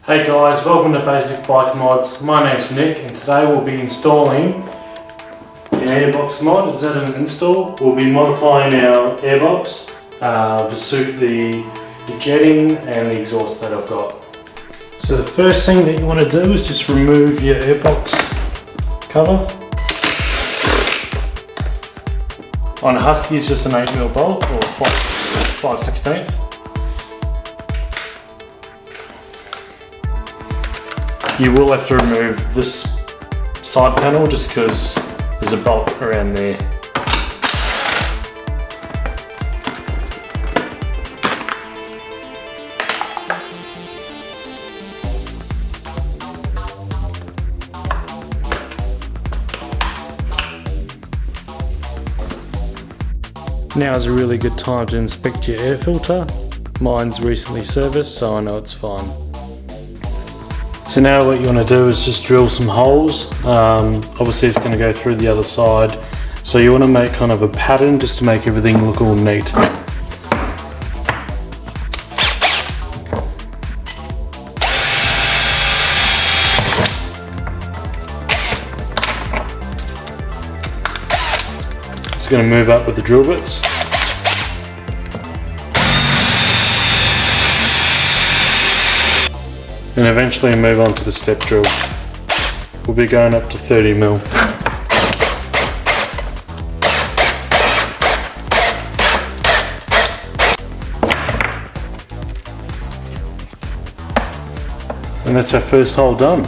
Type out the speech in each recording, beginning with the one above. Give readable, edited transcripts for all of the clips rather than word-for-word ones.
Hey guys, welcome to Basic Bike Mods. My name's Nick and today we'll be installing an Airbox Mod. Is that an install? We'll be modifying our airbox to suit the jetting and the exhaust that I've got. So the first thing that you want to do is just remove your airbox cover. On a Husky it's just an 8mm bolt or 5/16. You will have to remove this side panel just because there's a bolt around there. Now is a really good time to inspect your air filter. Mine's recently serviced, so I know it's fine. So now what you want to do is just drill some holes. Obviously it's going to go through the other side. So you want to make kind of a pattern just to make everything look all neat. Just going to move up with the drill bits. And eventually move on to the step drill. We'll be going up to 30mm. And that's our first hole done.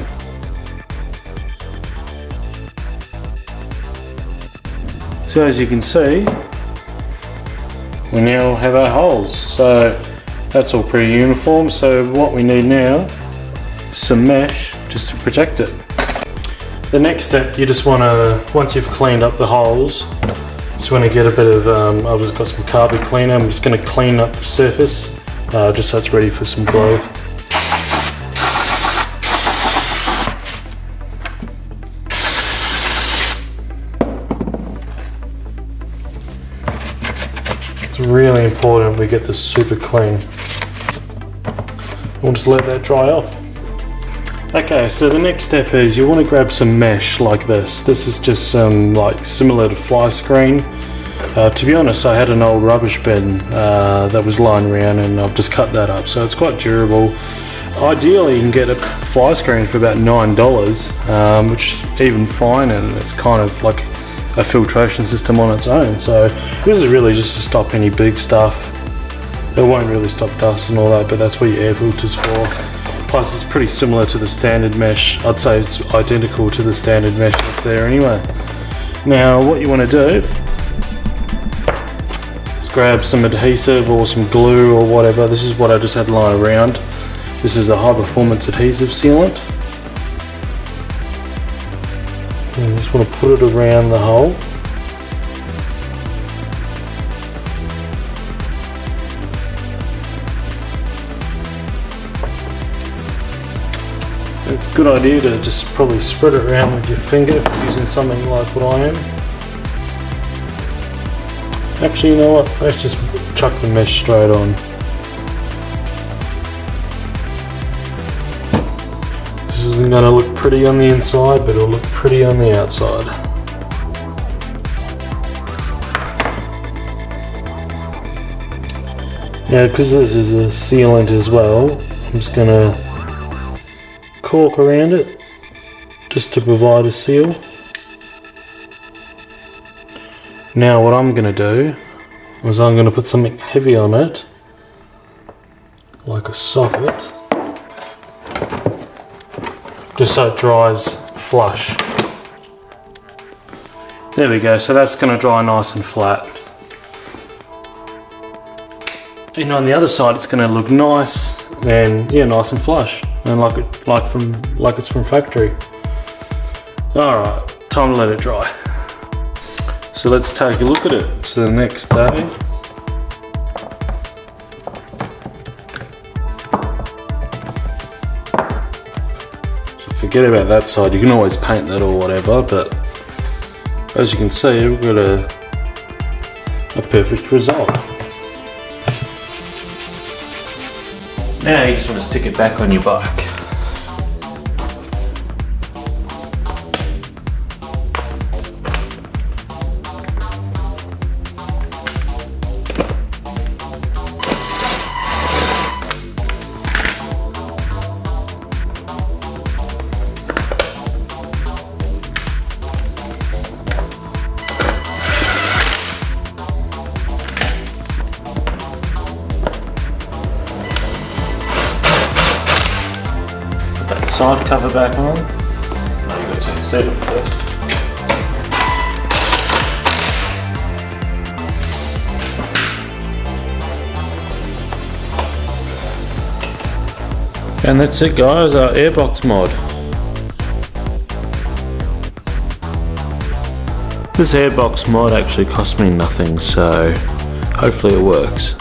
So as you can see, we now have our holes. So that's all pretty uniform. So what we need now, some mesh just to protect it. The next step, you just want to, once you've cleaned up the holes, just want to get a bit of, I've just got some carpet cleaner. I'm just going to clean up the surface just so it's ready for some glow. It's really important we get this super clean. We'll just let that dry off. Okay, so the next step is you want to grab some mesh like this. This is just some like similar to fly screen. To be honest, I had an old rubbish bin that was lying around and I've just cut that up, so it's quite durable. Ideally you can get a fly screen for about $9, which is even fine, and it's kind of like a filtration system on its own. So this is really just to stop any big stuff. It won't really stop dust and all that, but that's what your air filter's for. Plus it's pretty similar to the standard mesh. I'd say it's identical to the standard mesh that's there anyway. Now what you want to do is grab some adhesive or some glue or whatever. This is what I just had lying around. This is a high performance adhesive sealant. And you just want to put it around the hole. It's a good idea to just probably spread it around with your finger if you're using something like what I am. Actually, you know what? Let's just chuck the mesh straight on. This isn't going to look pretty on the inside, but it'll look pretty on the outside. Now, because this is a sealant as well, I'm just going to cork around it just to provide a seal. Now what I'm going to do is I'm going to put something heavy on it, like a socket, just so it dries flush. There we go, so that's going to dry nice and flat. And on the other side it's going to look nice and yeah, nice and flush and like it's from factory. Alright, time to let it dry. So let's take a look at it. So the next day, so forget about that side, you can always paint that or whatever, but as you can see we've got a perfect result. Now you just want to stick it back on your bike. Side cover back on. Now you've got to take the seat off first. And that's it guys, our Airbox mod. This Airbox mod actually cost me nothing, so hopefully it works.